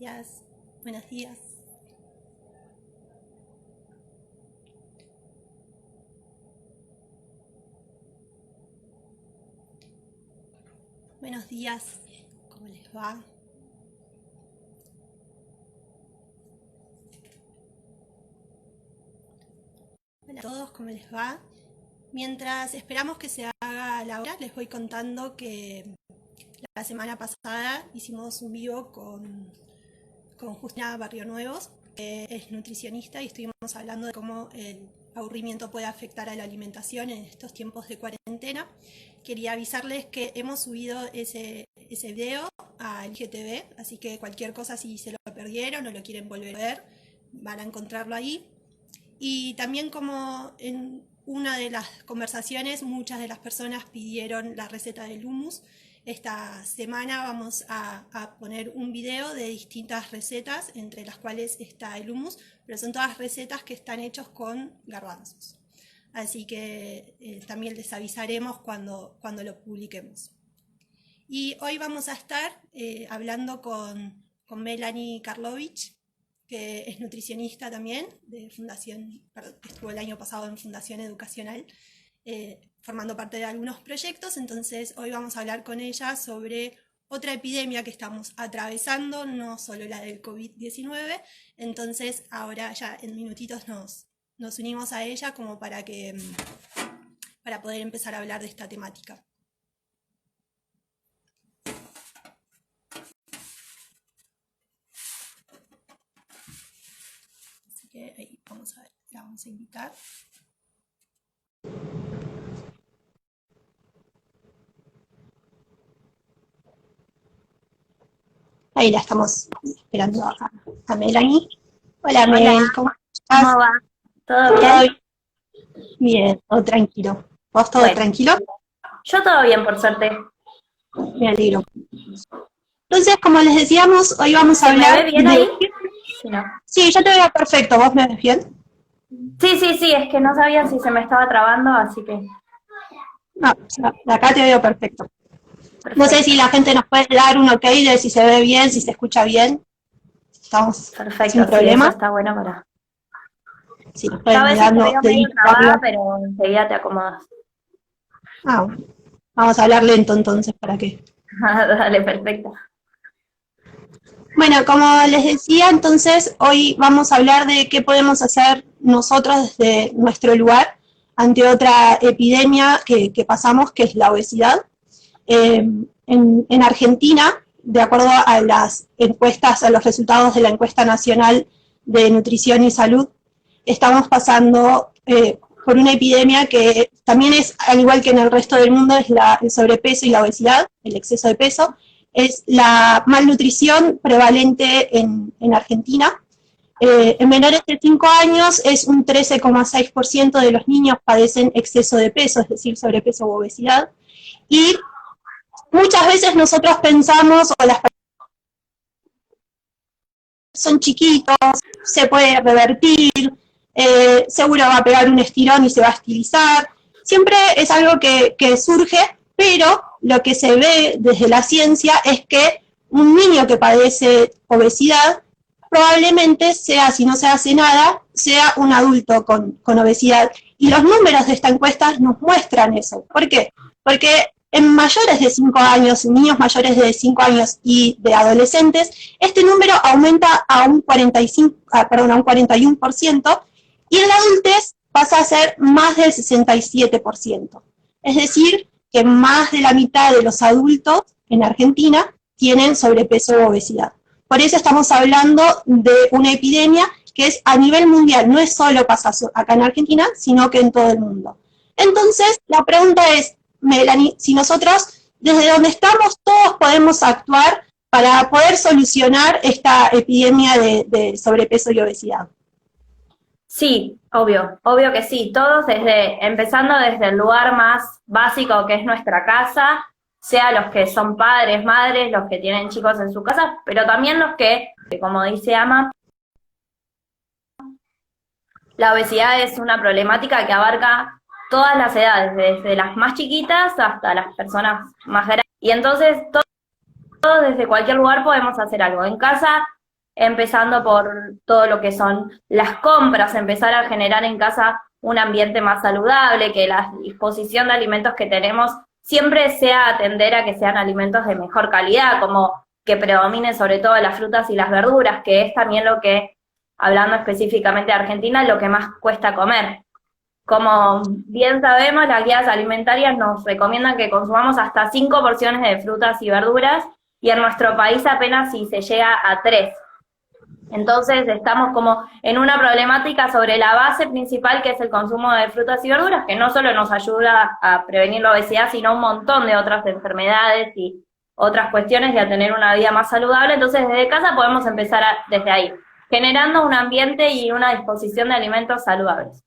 días, buenos días. Buenos días, ¿cómo les va? Hola a todos, ¿cómo les va? Mientras esperamos que se haga la hora, les voy contando que la semana pasada hicimos un vivo con Justina Barrio Nuevos, que es nutricionista, y estuvimos hablando de cómo el aburrimiento puede afectar a la alimentación en estos tiempos de cuarentena. Quería avisarles que hemos subido ese video al IGTV, así que cualquier cosa, si se lo perdieron o lo quieren volver a ver, van a encontrarlo ahí. Y también, como en una de las conversaciones muchas de las personas pidieron la receta del hummus, esta semana vamos a poner un video de distintas recetas, entre las cuales está el hummus, pero son todas recetas que están hechas con garbanzos. Así que también les avisaremos cuando lo publiquemos. Y hoy vamos a estar hablando con Melanie Karlovich, que es nutricionista también, de Fundación, estuvo el año pasado en Fundación Educacional, formando parte de algunos proyectos. Entonces hoy vamos a hablar con ella sobre otra epidemia que estamos atravesando, no solo la del COVID-19. Entonces ahora ya en minutitos nos unimos a ella como para poder empezar a hablar de esta temática. Así que ahí vamos a ver, la vamos a invitar. Ahí la estamos esperando a Melanie. Hola, Mel, ¿cómo estás? ¿Cómo va? ¿Todo bien? Bien, todo tranquilo. ¿Vos todo tranquilo? Yo todo bien, por suerte. Me alegro. Entonces, como les decíamos, hoy vamos a hablar... ¿Se me ve bien ahí? Sí, no. Sí, yo te veo perfecto. ¿Vos me ves bien? Sí, es que no sabía si se me estaba trabando, así que... No, acá te veo perfecto. Perfecto. No sé si la gente nos puede dar un ok de si se ve bien, si se escucha bien. Estamos sin problema. Sí, eso está bueno para... Sí, nos Yo pueden a veces te veo medio trabada, pero enseguida te acomodas. Vamos a hablar lento entonces, ¿para qué? Dale, perfecto. Bueno, como les decía, entonces hoy vamos a hablar de qué podemos hacer nosotros desde nuestro lugar ante otra epidemia que pasamos, que es la obesidad. En Argentina, de acuerdo a las encuestas, a los resultados de la encuesta nacional de nutrición y salud, estamos pasando por una epidemia que también es, al igual que en el resto del mundo, es el sobrepeso y la obesidad, el exceso de peso. Es la malnutrición prevalente en Argentina. En menores de 5 años es un 13,6% de los niños padecen exceso de peso, es decir, sobrepeso u obesidad. Y muchas veces nosotros pensamos, o las personas son chiquitos, se puede revertir, seguro va a pegar un estirón y se va a estilizar. Siempre es algo que surge, pero lo que se ve desde la ciencia es que un niño que padece obesidad probablemente sea, si no se hace nada, sea un adulto con obesidad. Y los números de esta encuesta nos muestran eso. ¿Por qué? Porque en mayores de 5 años, niños mayores de 5 años y de adolescentes, este número aumenta a un 41%, y en la adultez pasa a ser más del 67%. Es decir, que más de la mitad de los adultos en Argentina tienen sobrepeso u obesidad. Por eso estamos hablando de una epidemia que es a nivel mundial, no es solo pasa acá en Argentina, sino que en todo el mundo. Entonces, la pregunta es, Melanie, si nosotros, desde donde estamos, todos podemos actuar para poder solucionar esta epidemia de sobrepeso y obesidad. Sí, obvio que sí. Todos empezando desde el lugar más básico que es nuestra casa, sea los que son padres, madres, los que tienen chicos en su casa, pero también los que, como dice Ama, la obesidad es una problemática que abarca todas las edades, desde las más chiquitas hasta las personas más grandes. Y entonces todos desde cualquier lugar podemos hacer algo. En casa empezando por todo lo que son las compras, empezar a generar en casa un ambiente más saludable, que la disposición de alimentos que tenemos siempre sea atender a que sean alimentos de mejor calidad, como que predominen sobre todo las frutas y las verduras, que es también lo que, hablando específicamente de Argentina, lo que más cuesta comer. Como bien sabemos, las guías alimentarias nos recomiendan que consumamos hasta 5 porciones de frutas y verduras, y en nuestro país apenas si se llega a 3. Entonces estamos como en una problemática sobre la base principal, que es el consumo de frutas y verduras, que no solo nos ayuda a prevenir la obesidad, sino un montón de otras enfermedades y otras cuestiones y a tener una vida más saludable. Entonces desde casa podemos empezar desde ahí, generando un ambiente y una disposición de alimentos saludables.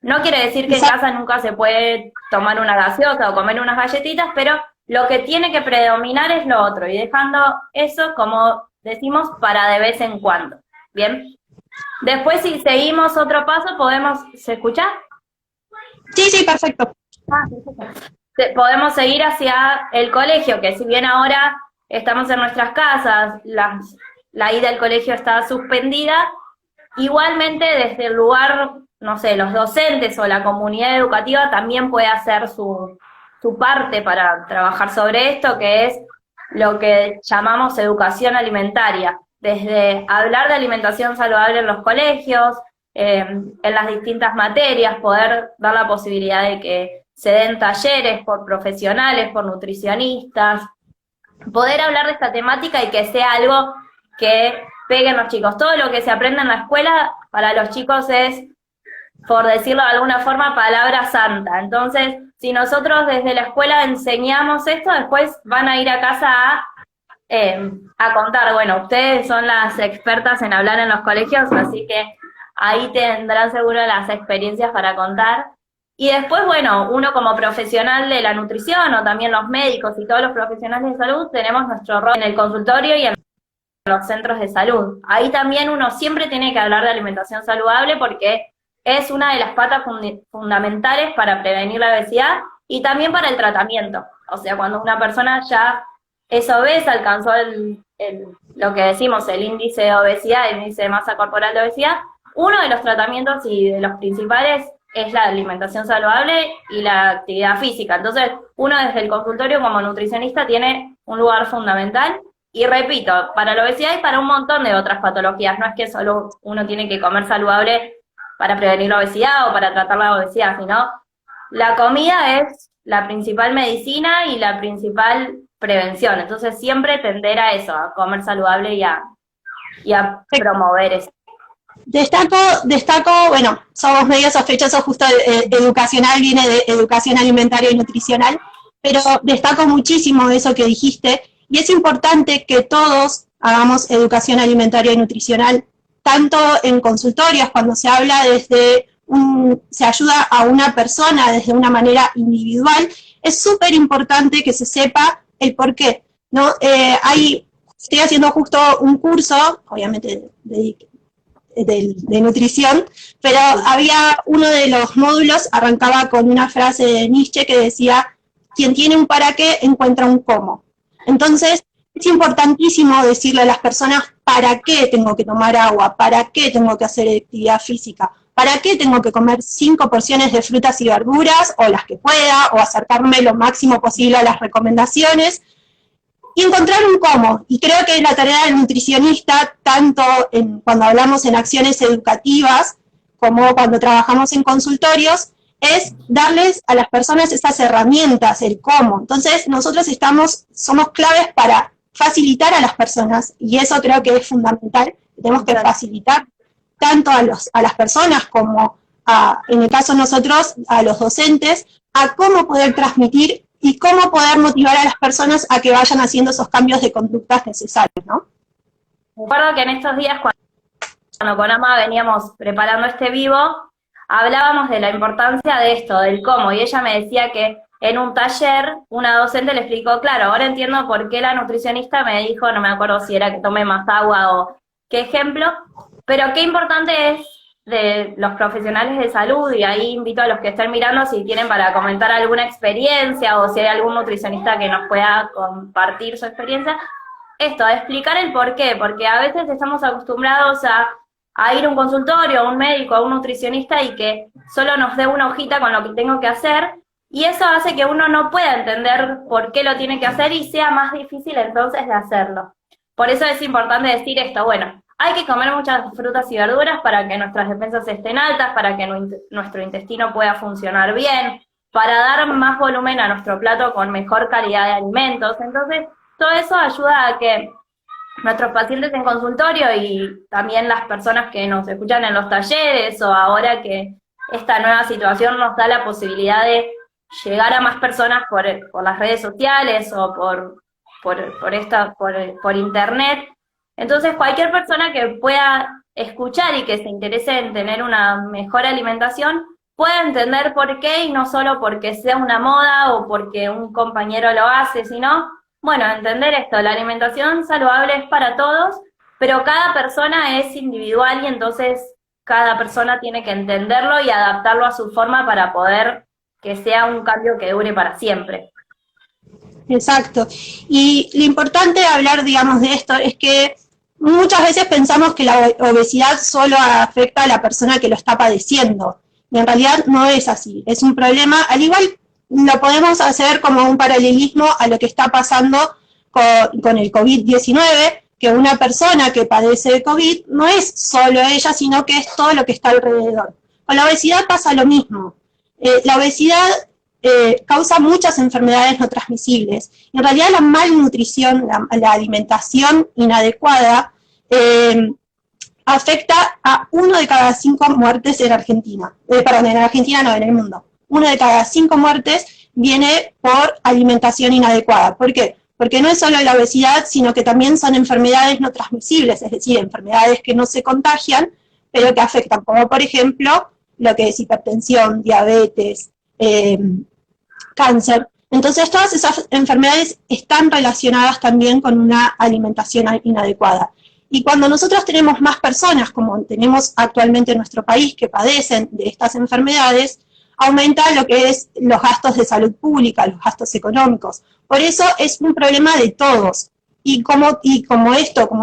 No quiere decir que en casa nunca se puede tomar una gaseosa o comer unas galletitas, pero lo que tiene que predominar es lo otro, y dejando eso, como decimos, para de vez en cuando. ¿Bien? Después, si seguimos otro paso, podemos... ¿Se escucha? Sí, perfecto. Podemos seguir hacia el colegio, que si bien ahora estamos en nuestras casas, la ida al colegio está suspendida, igualmente desde el lugar, no sé, los docentes o la comunidad educativa también puede hacer su parte para trabajar sobre esto, que es lo que llamamos educación alimentaria, desde hablar de alimentación saludable en los colegios, en las distintas materias, poder dar la posibilidad de que se den talleres por profesionales, por nutricionistas, poder hablar de esta temática y que sea algo que peguen los chicos. Todo lo que se aprende en la escuela para los chicos es, por decirlo de alguna forma, palabra santa. Entonces, si nosotros desde la escuela enseñamos esto, después van a ir a casa a contar. Bueno, ustedes son las expertas en hablar en los colegios, así que ahí tendrán seguro las experiencias para contar. Y después, bueno, uno como profesional de la nutrición, o también los médicos y todos los profesionales de salud, tenemos nuestro rol en el consultorio y en los centros de salud. Ahí también uno siempre tiene que hablar de alimentación saludable, porque es una de las patas fundamentales para prevenir la obesidad y también para el tratamiento. O sea, cuando una persona ya es obesa, alcanzó lo que decimos, el índice de obesidad, el índice de masa corporal de obesidad, uno de los tratamientos y de los principales es la alimentación saludable y la actividad física. Entonces, uno desde el consultorio como nutricionista tiene un lugar fundamental. Y repito, para la obesidad y para un montón de otras patologías, no es que solo uno tiene que comer saludable para prevenir la obesidad o para tratar la obesidad, sino la comida es la principal medicina y la principal prevención. Entonces siempre tender a eso, a comer saludable y a promover eso. Destaco, bueno, somos medio sospechosos, justo educacional viene de educación alimentaria y nutricional, pero destaco muchísimo eso que dijiste, y es importante que todos hagamos educación alimentaria y nutricional, tanto en consultorios, cuando se habla se ayuda a una persona desde una manera individual, es súper importante que se sepa el por qué, ¿no? Estoy haciendo justo un curso, obviamente de nutrición, pero había uno de los módulos, arrancaba con una frase de Nietzsche que decía, quien tiene un para qué encuentra un cómo. Entonces, es importantísimo decirle a las personas para qué tengo que tomar agua, para qué tengo que hacer actividad física, para qué tengo que comer 5 porciones de frutas y verduras, o las que pueda, o acercarme lo máximo posible a las recomendaciones, y encontrar un cómo. Y creo que la tarea del nutricionista, tanto cuando hablamos en acciones educativas, como cuando trabajamos en consultorios, es darles a las personas esas herramientas, el cómo. Entonces, nosotros somos claves para facilitar a las personas, y eso creo que es fundamental. Tenemos que facilitar tanto a las personas como, en el caso de nosotros, a los docentes, a cómo poder transmitir y cómo poder motivar a las personas a que vayan haciendo esos cambios de conductas necesarios, ¿no? Recuerdo que en estos días, cuando con Ama veníamos preparando este vivo, hablábamos de la importancia de esto, del cómo, y ella me decía que en un taller una docente le explicó, claro, ahora entiendo por qué la nutricionista me dijo, no me acuerdo si era que tome más agua o qué ejemplo, pero qué importante es de los profesionales de salud, y ahí invito a los que estén mirando si tienen para comentar alguna experiencia o si hay algún nutricionista que nos pueda compartir su experiencia, esto, a explicar el por qué, porque a veces estamos acostumbrados a ir a un consultorio, a un médico, a un nutricionista y que solo nos dé una hojita con lo que tengo que hacer, y eso hace que uno no pueda entender por qué lo tiene que hacer y sea más difícil entonces de hacerlo. Por eso es importante decir esto, bueno, hay que comer muchas frutas y verduras para que nuestras defensas estén altas, para que nuestro intestino pueda funcionar bien, para dar más volumen a nuestro plato con mejor calidad de alimentos. Entonces, todo eso ayuda a que nuestros pacientes en consultorio y también las personas que nos escuchan en los talleres o ahora que esta nueva situación nos da la posibilidad de llegar a más personas por las redes sociales o por internet. Entonces, cualquier persona que pueda escuchar y que se interese en tener una mejor alimentación pueda entender por qué, y no solo porque sea una moda o porque un compañero lo hace, sino, bueno, entender esto, la alimentación saludable es para todos, pero cada persona es individual y entonces cada persona tiene que entenderlo y adaptarlo a su forma para poder que sea un cambio que dure para siempre. Exacto. Y lo importante de hablar, digamos, de esto es que muchas veces pensamos que la obesidad solo afecta a la persona que lo está padeciendo, y en realidad no es así. Es un problema, al igual lo podemos hacer como un paralelismo a lo que está pasando con el COVID-19, que una persona que padece de COVID no es solo ella, sino que es todo lo que está alrededor. Con la obesidad pasa lo mismo. La obesidad causa muchas enfermedades no transmisibles. En realidad la malnutrición, la alimentación inadecuada, afecta a 1 de cada 5 muertes en Argentina. En Argentina no, en el mundo. 1 de cada 5 muertes viene por alimentación inadecuada. ¿Por qué? Porque no es solo la obesidad, sino que también son enfermedades no transmisibles, es decir, enfermedades que no se contagian, pero que afectan, como por ejemplo, lo que es hipertensión, diabetes, cáncer. Entonces todas esas enfermedades están relacionadas también con una alimentación inadecuada. Y cuando nosotros tenemos más personas, como tenemos actualmente en nuestro país, que padecen de estas enfermedades, aumenta lo que es los gastos de salud pública, los gastos económicos. Por eso es un problema de todos. Y como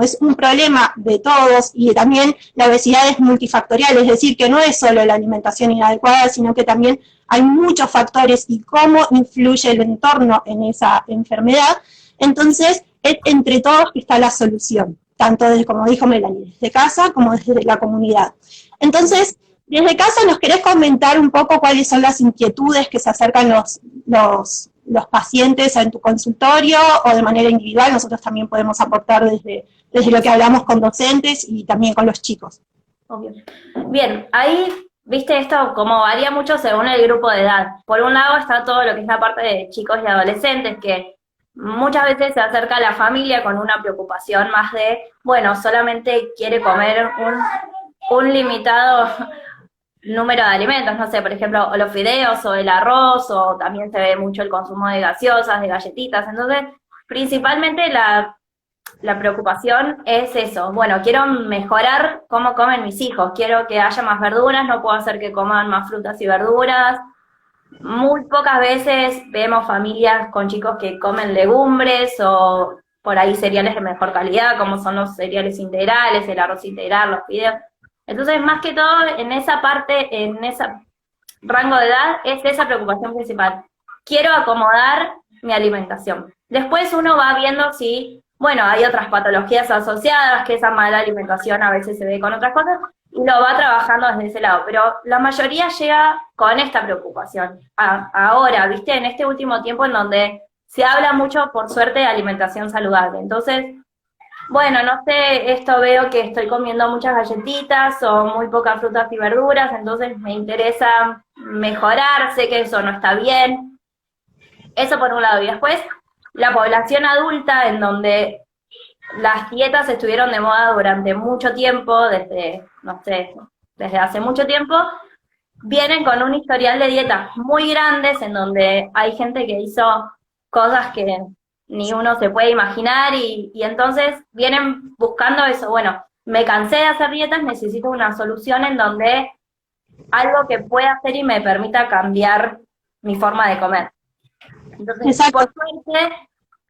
es un problema de todos, y también la obesidad es multifactorial, es decir, que no es solo la alimentación inadecuada, sino que también hay muchos factores y cómo influye el entorno en esa enfermedad, entonces es entre todos que está la solución, tanto desde, como dijo Melanie, desde casa como desde la comunidad. Entonces, desde casa, ¿nos querés comentar un poco cuáles son las inquietudes que se acercan los pacientes en tu consultorio o de manera individual? Nosotros también podemos aportar desde lo que hablamos con docentes y también con los chicos. Obvio. Bien, ahí, viste, esto como varía mucho según el grupo de edad. Por un lado está todo lo que es la parte de chicos y adolescentes, que muchas veces se acerca a la familia con una preocupación más de, bueno, solamente quiere comer un limitado número de alimentos, no sé, por ejemplo, o los fideos o el arroz, o también se ve mucho el consumo de gaseosas, de galletitas. Entonces, principalmente la preocupación es eso, bueno, quiero mejorar cómo comen mis hijos, quiero que haya más verduras, no puedo hacer que coman más frutas y verduras. Muy pocas veces vemos familias con chicos que comen legumbres o por ahí cereales de mejor calidad, como son los cereales integrales, el arroz integral, los fideos. Entonces, más que todo, en esa parte, en ese rango de edad, es esa preocupación principal. Quiero acomodar mi alimentación. Después uno va viendo si, bueno, hay otras patologías asociadas, que esa mala alimentación a veces se ve con otras cosas, y lo va trabajando desde ese lado. Pero la mayoría llega con esta preocupación. Ahora, viste, en este último tiempo en donde se habla mucho, por suerte, de alimentación saludable. Entonces, bueno, no sé, esto veo que estoy comiendo muchas galletitas o muy pocas frutas y verduras, entonces me interesa mejorar, sé que eso no está bien. Eso por un lado. Y después, la población adulta, en donde las dietas estuvieron de moda durante mucho tiempo, desde hace mucho tiempo, vienen con un historial de dietas muy grandes, en donde hay gente que hizo cosas que ni uno se puede imaginar, y entonces vienen buscando eso, bueno, me cansé de hacer dietas, necesito una solución en donde algo que pueda hacer y me permita cambiar mi forma de comer. Entonces, Exacto. por suerte,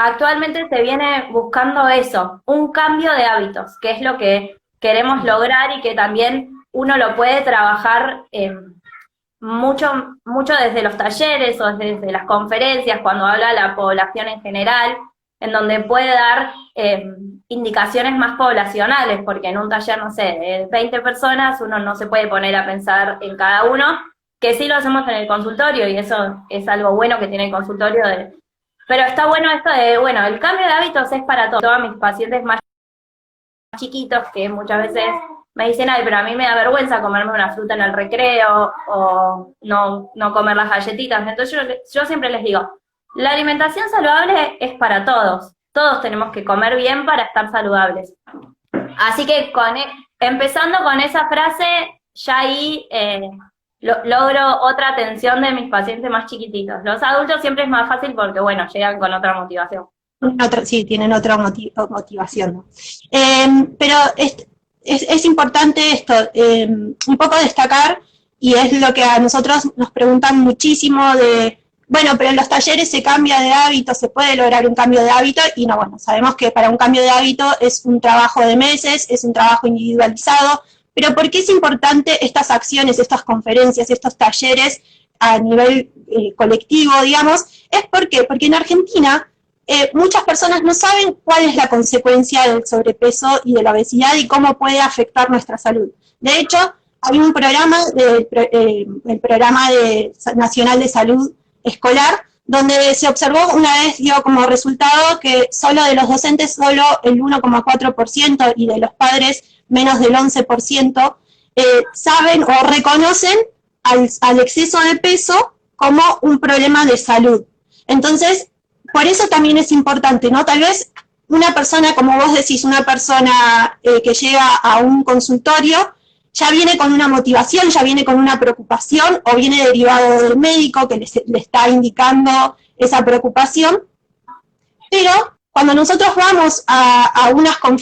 actualmente se viene buscando eso, un cambio de hábitos, que es lo que queremos lograr y que también uno lo puede trabajar mucho, mucho desde los talleres o desde las conferencias, cuando habla la población en general, en donde puede dar indicaciones más poblacionales, porque en un taller, no sé, de 20 personas, uno no se puede poner a pensar en cada uno, que sí lo hacemos en el consultorio, y eso es algo bueno que tiene el consultorio. Pero está bueno esto de, bueno, el cambio de hábitos es para todos mis pacientes más chiquitos, que muchas veces me dicen, ay, pero a mí me da vergüenza comerme una fruta en el recreo, o no comer las galletitas. Entonces yo siempre les digo, la alimentación saludable es para todos. Todos tenemos que comer bien para estar saludables. Así que empezando con esa frase, ya ahí logro otra atención de mis pacientes más chiquititos. Los adultos siempre es más fácil porque, bueno, llegan con otra motivación. Sí, tienen otra motivación, ¿no? Pero es importante esto, un poco destacar, y es lo que a nosotros nos preguntan muchísimo de, bueno, pero en los talleres se cambia de hábito, se puede lograr un cambio de hábito, y no, bueno, sabemos que para un cambio de hábito es un trabajo de meses, es un trabajo individualizado, pero ¿por qué es importante estas acciones, estas conferencias, estos talleres a nivel colectivo, digamos? Es porque en Argentina muchas personas no saben cuál es la consecuencia del sobrepeso y de la obesidad y cómo puede afectar nuestra salud. De hecho, hay un programa, el programa nacional de salud escolar, donde se observó una vez, dio como resultado que solo de los docentes, solo el 1,4% y de los padres menos del 11%, saben o reconocen al exceso de peso como un problema de salud. Entonces, por eso también es importante, ¿no? Tal vez una persona, como vos decís, una persona que llega a un consultorio, ya viene con una motivación, ya viene con una preocupación, o viene derivado del médico que le está indicando esa preocupación, pero cuando nosotros vamos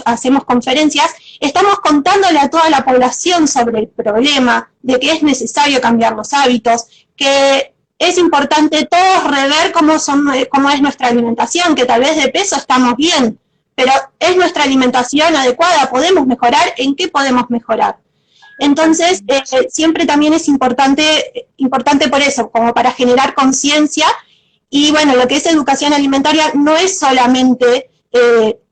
hacemos conferencias, estamos contándole a toda la población sobre el problema, de que es necesario cambiar los hábitos, que es importante todos rever cómo es nuestra alimentación, que tal vez de peso estamos bien, pero ¿es nuestra alimentación adecuada? ¿Podemos mejorar? ¿En qué podemos mejorar? Entonces, siempre también es importante por eso, como para generar conciencia. Y bueno, lo que es educación alimentaria no es solamente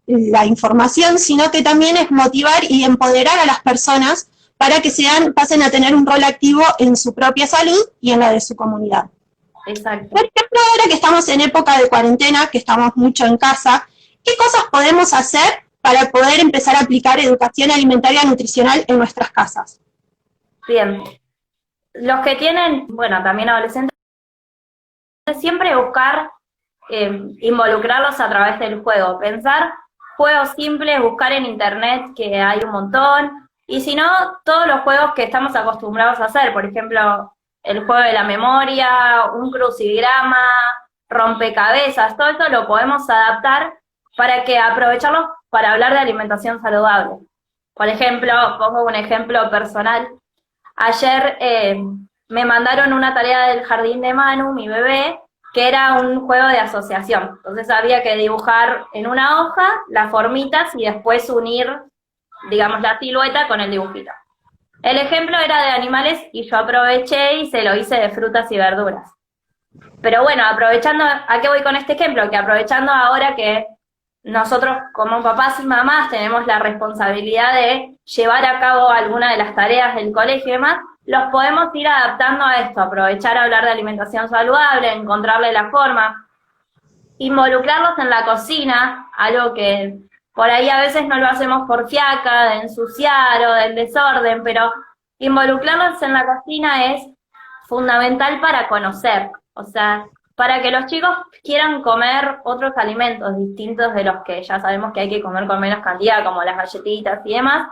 la información, sino que también es motivar y empoderar a las personas para que pasen a tener un rol activo en su propia salud y en la de su comunidad. Exacto. Por ejemplo, ahora que estamos en época de cuarentena, que estamos mucho en casa, ¿qué cosas podemos hacer para poder empezar a aplicar educación alimentaria nutricional en nuestras casas? Bien. Los que tienen, bueno, también adolescentes, siempre buscar involucrarlos a través del juego. Pensar juegos simples, buscar en internet, que hay un montón, y si no, todos los juegos que estamos acostumbrados a hacer, por ejemplo, el juego de la memoria, un crucigrama, rompecabezas, todo esto lo podemos adaptar para que aprovecharlo para hablar de alimentación saludable. Por ejemplo, pongo un ejemplo personal. Ayer me mandaron una tarea del jardín de Manu, mi bebé, que era un juego de asociación. Entonces había que dibujar en una hoja las formitas y después unir, digamos, la silueta con el dibujito. El ejemplo era de animales y yo aproveché y se lo hice de frutas y verduras. Pero bueno, aprovechando, ¿a qué voy con este ejemplo? Que aprovechando ahora que nosotros como papás y mamás tenemos la responsabilidad de llevar a cabo alguna de las tareas del colegio y demás, los podemos ir adaptando a esto, aprovechar a hablar de alimentación saludable, encontrarle la forma, involucrarlos en la cocina, algo que por ahí a veces no lo hacemos por fiaca, de ensuciar o del desorden, pero involucrarlos en la cocina es fundamental para conocer, o sea, para que los chicos quieran comer otros alimentos distintos de los que ya sabemos que hay que comer con menos cantidad, como las galletitas y demás.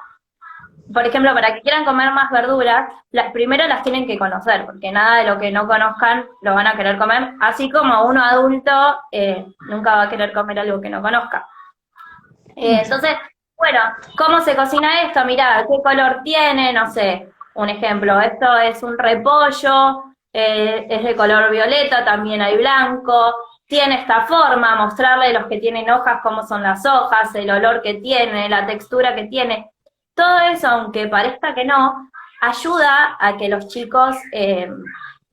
Por ejemplo, para que quieran comer más verduras, primero las tienen que conocer, porque nada de lo que no conozcan lo van a querer comer, así como uno adulto nunca va a querer comer algo que no conozca. Entonces, bueno, ¿cómo se cocina esto? Mirá, ¿qué color tiene? No sé, un ejemplo, esto es un repollo, es de color violeta, también hay blanco, tiene esta forma, mostrarle los que tienen hojas cómo son las hojas, el olor que tiene, la textura que tiene. Todo eso, aunque parezca que no, ayuda a que los chicos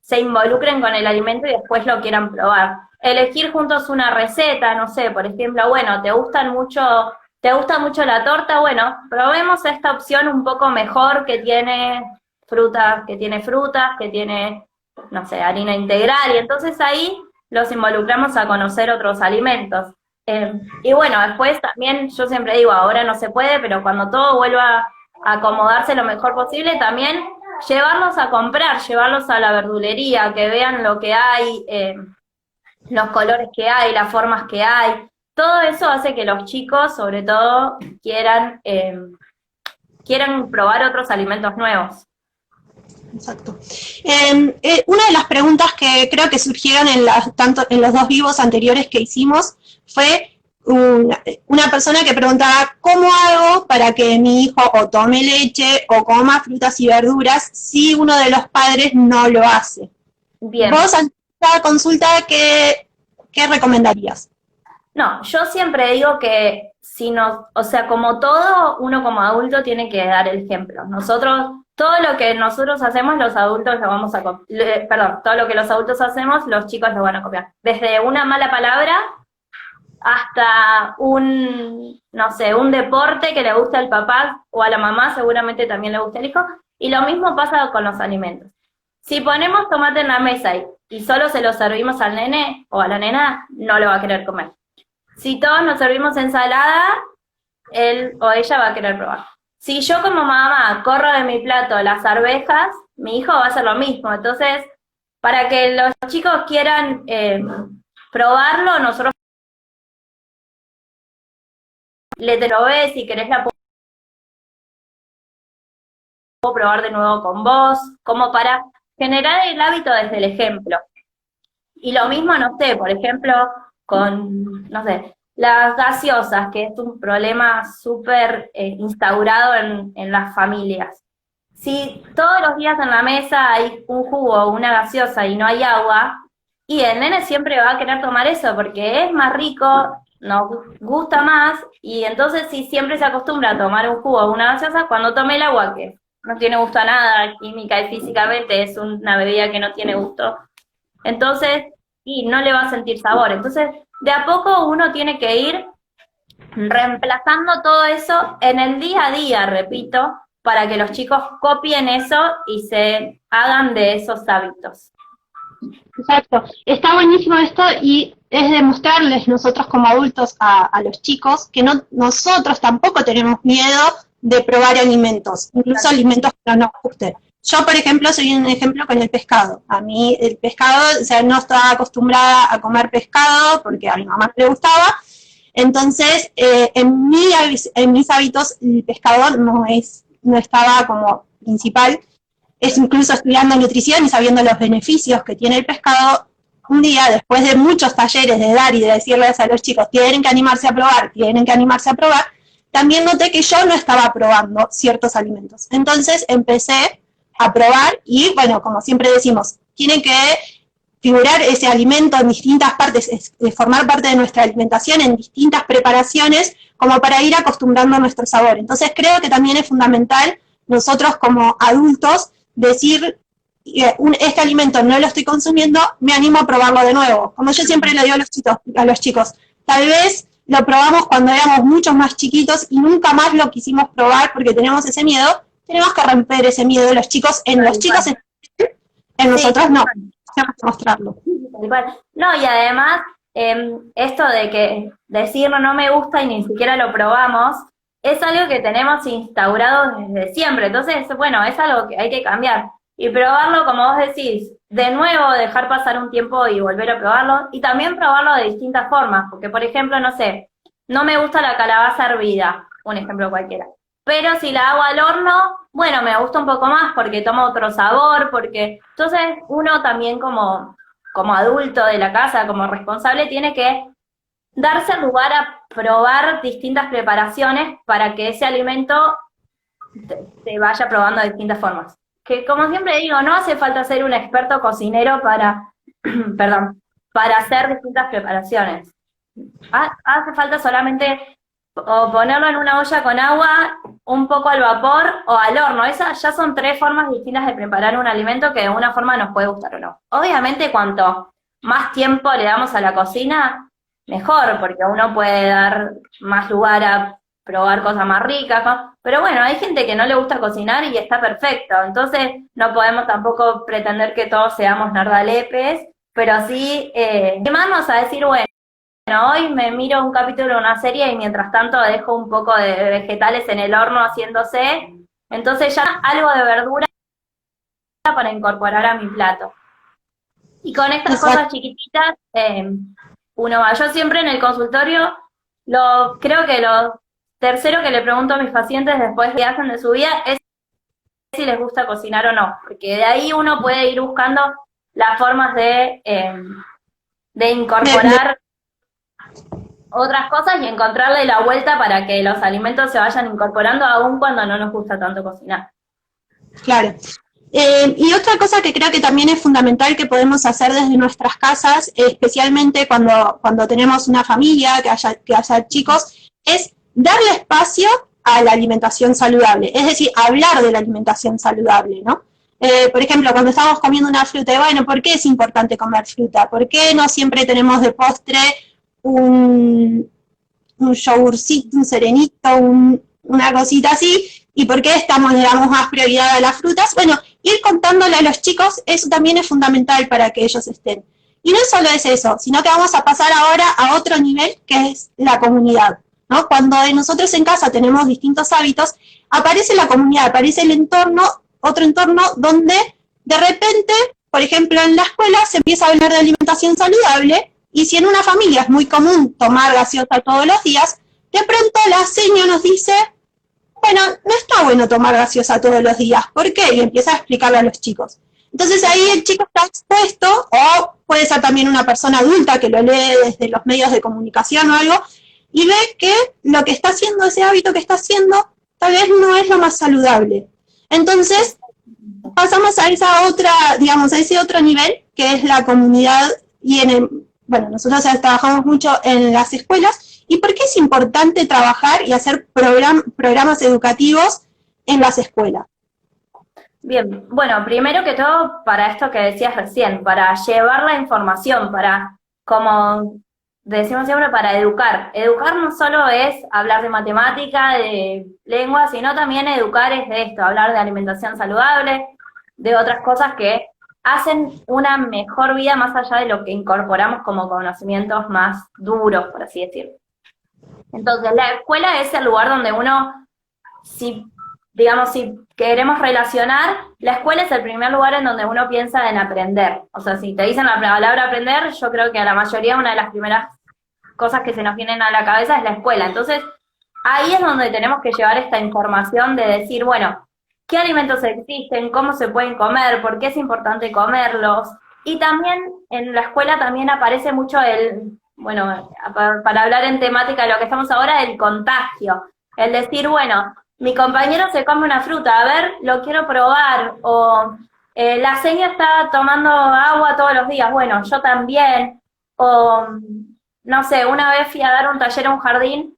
se involucren con el alimento y después lo quieran probar. Elegir juntos una receta, no sé, por ejemplo, bueno, ¿te gusta mucho la torta? Bueno, probemos esta opción un poco mejor que tiene frutas, que tiene, no sé, harina integral, y entonces ahí los involucramos a conocer otros alimentos. Y bueno, después también, yo siempre digo, ahora no se puede, pero cuando todo vuelva a acomodarse lo mejor posible, también llevarlos a comprar, llevarlos a la verdulería, que vean lo que hay, los colores que hay, las formas que hay. Todo eso hace que los chicos, sobre todo, quieran probar otros alimentos nuevos. Exacto. Una de las preguntas que creo que surgieron tanto en los dos vivos anteriores que hicimos fue una persona que preguntaba, ¿cómo hago para que mi hijo o tome leche o coma frutas y verduras si uno de los padres no lo hace? Bien. Vos, ante esta consulta, ¿qué recomendarías? No, yo siempre digo que o sea, como todo, uno como adulto tiene que dar el ejemplo. Todo lo que nosotros hacemos, los adultos lo vamos a copiar. Perdón, todo lo que los adultos hacemos, los chicos lo van a copiar. Desde una mala palabra hasta no sé, un deporte que le gusta al papá o a la mamá, seguramente también le gusta al hijo. Y lo mismo pasa con los alimentos. Si ponemos tomate en la mesa y solo se lo servimos al nene o a la nena, no lo va a querer comer. Si todos nos servimos ensalada, él o ella va a querer probar. Si yo como mamá corro de mi plato las arvejas, mi hijo va a hacer lo mismo. Entonces, para que los chicos quieran probarlo, nosotros le te lo ves, si querés la puedo probar de nuevo con vos, como para generar el hábito desde el ejemplo. Y lo mismo, no sé, por ejemplo, con, no sé, las gaseosas, que es un problema súper instaurado en las familias. Si todos los días en la mesa hay un jugo o una gaseosa y no hay agua, y el nene siempre va a querer tomar eso porque es más rico, nos gusta más, y entonces si siempre se acostumbra a tomar un jugo o una gaseosa, cuando tome el agua, que no tiene gusto a nada, química y físicamente es una bebida que no tiene gusto, entonces, y no le va a sentir sabor. Entonces, de a poco uno tiene que ir reemplazando todo eso en el día a día, repito, para que los chicos copien eso y se hagan de esos hábitos. Exacto. Está buenísimo esto y es demostrarles nosotros como adultos a los chicos que nosotros tampoco tenemos miedo de probar alimentos, incluso alimentos que no nos gusten. Yo, por ejemplo, soy un ejemplo con el pescado. A mí el pescado, o sea, no estaba acostumbrada a comer pescado porque a mi mamá le gustaba. Entonces, en mis hábitos el pescado no estaba como principal. Es incluso estudiando nutrición y sabiendo los beneficios que tiene el pescado. Un día, después de muchos talleres de dar y de decirles a los chicos, tienen que animarse a probar, también noté que yo no estaba probando ciertos alimentos. Entonces empecé a probar y, bueno, como siempre decimos, tiene que figurar ese alimento en distintas partes, formar parte de nuestra alimentación en distintas preparaciones, como para ir acostumbrando nuestro sabor. Entonces creo que también es fundamental nosotros como adultos decir, este alimento no lo estoy consumiendo, me animo a probarlo de nuevo. Como yo siempre le digo a los chicos, tal vez lo probamos cuando éramos muchos más chiquitos y nunca más lo quisimos probar porque tenemos ese miedo. Tenemos que romper ese miedo de los chicos, en nosotros no, tenemos que mostrarlo. No, y además, esto de que decir no me gusta y ni siquiera lo probamos, es algo que tenemos instaurado desde siempre. Entonces, bueno, es algo que hay que cambiar. Y probarlo, como vos decís, de nuevo, dejar pasar un tiempo y volver a probarlo. Y también probarlo de distintas formas. Porque, por ejemplo, no sé, no me gusta la calabaza hervida, un ejemplo cualquiera. Pero si la hago al horno, bueno, me gusta un poco más porque toma otro sabor, porque... Entonces, uno también como adulto de la casa, como responsable, tiene que darse lugar a probar distintas preparaciones para que ese alimento se vaya probando de distintas formas. Que como siempre digo, no hace falta ser un experto cocinero para, perdón, para hacer distintas preparaciones. Hace falta solamente o ponerlo en una olla con agua, un poco al vapor o al horno. Esas ya son 3 formas distintas de preparar un alimento que de una forma nos puede gustar o no. Obviamente cuanto más tiempo le damos a la cocina, mejor, porque uno puede dar más lugar a probar cosas más ricas, ¿no? Pero bueno, hay gente que no le gusta cocinar y está perfecto, entonces no podemos tampoco pretender que todos seamos nardalepes, pero sí animarnos a decir, bueno, hoy me miro un capítulo de una serie y mientras tanto dejo un poco de vegetales en el horno haciéndose, entonces ya algo de verdura para incorporar a mi plato. Y con estas cosas chiquititas, uno va. Yo siempre en el consultorio, creo que lo tercero que le pregunto a mis pacientes después que hacen de su vida es si les gusta cocinar o no, porque de ahí uno puede ir buscando las formas de incorporar otras cosas y encontrarle la vuelta para que los alimentos se vayan incorporando aún cuando no nos gusta tanto cocinar. Claro. Y otra cosa que creo que también es fundamental que podemos hacer desde nuestras casas, especialmente cuando tenemos una familia, que haya chicos, es darle espacio a la alimentación saludable, es decir, hablar de la alimentación saludable, ¿no? Por ejemplo, cuando estamos comiendo una fruta, bueno, ¿por qué es importante comer fruta? ¿Por qué no siempre tenemos de postre un yogurcito, un serenito, una cosita así? ¿Y por qué le damos más prioridad a las frutas? Bueno, ir contándole a los chicos, eso también es fundamental para que ellos estén. Y no solo es eso, sino que vamos a pasar ahora a otro nivel, que es la comunidad, ¿no? Cuando nosotros en casa tenemos distintos hábitos, aparece la comunidad, aparece el entorno, otro entorno donde de repente, por ejemplo, en la escuela se empieza a hablar de alimentación saludable, y si en una familia es muy común tomar gaseosa todos los días, de pronto la señora nos dice, bueno, no está bueno tomar gaseosa todos los días, ¿por qué? Y empieza a explicarle a los chicos. Entonces ahí el chico está expuesto, o puede ser también una persona adulta que lo lee desde los medios de comunicación o algo, y ve que lo que está haciendo, ese hábito que está haciendo, tal vez no es lo más saludable. Entonces pasamos a esa otra, digamos, a ese otro nivel, que es la comunidad, y bueno, nosotros trabajamos mucho en las escuelas. ¿Y por qué es importante trabajar y hacer programas educativos en las escuelas? Bien, bueno, primero que todo, para esto que decías recién, para llevar la información, para, como decimos siempre, para educar. Educar no solo es hablar de matemática, de lengua, sino también educar es de esto, hablar de alimentación saludable, de otras cosas que hacen una mejor vida más allá de lo que incorporamos como conocimientos más duros, por así decirlo. Entonces, la escuela es el lugar donde uno, si queremos relacionar, la escuela es el primer lugar en donde uno piensa en aprender. O sea, si te dicen la palabra aprender, yo creo que a la mayoría una de las primeras cosas que se nos vienen a la cabeza es la escuela. Entonces, ahí es donde tenemos que llevar esta información de decir, bueno, ¿qué alimentos existen? ¿Cómo se pueden comer? ¿Por qué es importante comerlos? Y también en la escuela también aparece mucho bueno, para hablar en temática de lo que estamos ahora, el contagio. El decir, bueno, mi compañero se come una fruta, a ver, lo quiero probar. O la señora está tomando agua todos los días, bueno, yo también. O, no sé, una vez fui a dar un taller a un jardín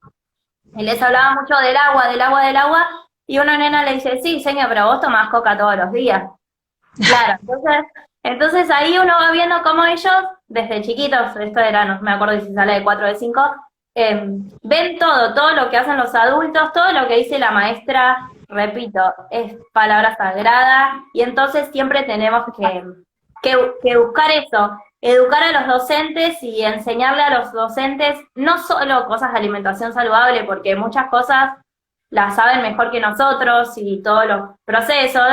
y les hablaba mucho del agua, y una nena le dice, sí, señora, pero vos tomás coca todos los días. Claro, entonces ahí uno va viendo cómo ellos, desde chiquitos, esto era, no me acuerdo si sale de 4 o de 5, ven todo lo que hacen los adultos, todo lo que dice la maestra, repito, es palabra sagrada, y entonces siempre tenemos que buscar eso, educar a los docentes y enseñarle a los docentes no solo cosas de alimentación saludable, porque muchas cosas las saben mejor que nosotros y todos los procesos,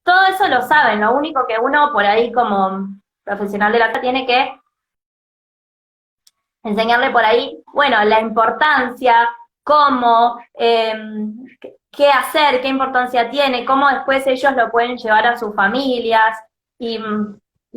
todo eso lo saben, lo único que uno por ahí como profesional de la tiene que enseñarle por ahí, bueno, la importancia, cómo, qué hacer, qué importancia tiene, cómo después ellos lo pueden llevar a sus familias. Y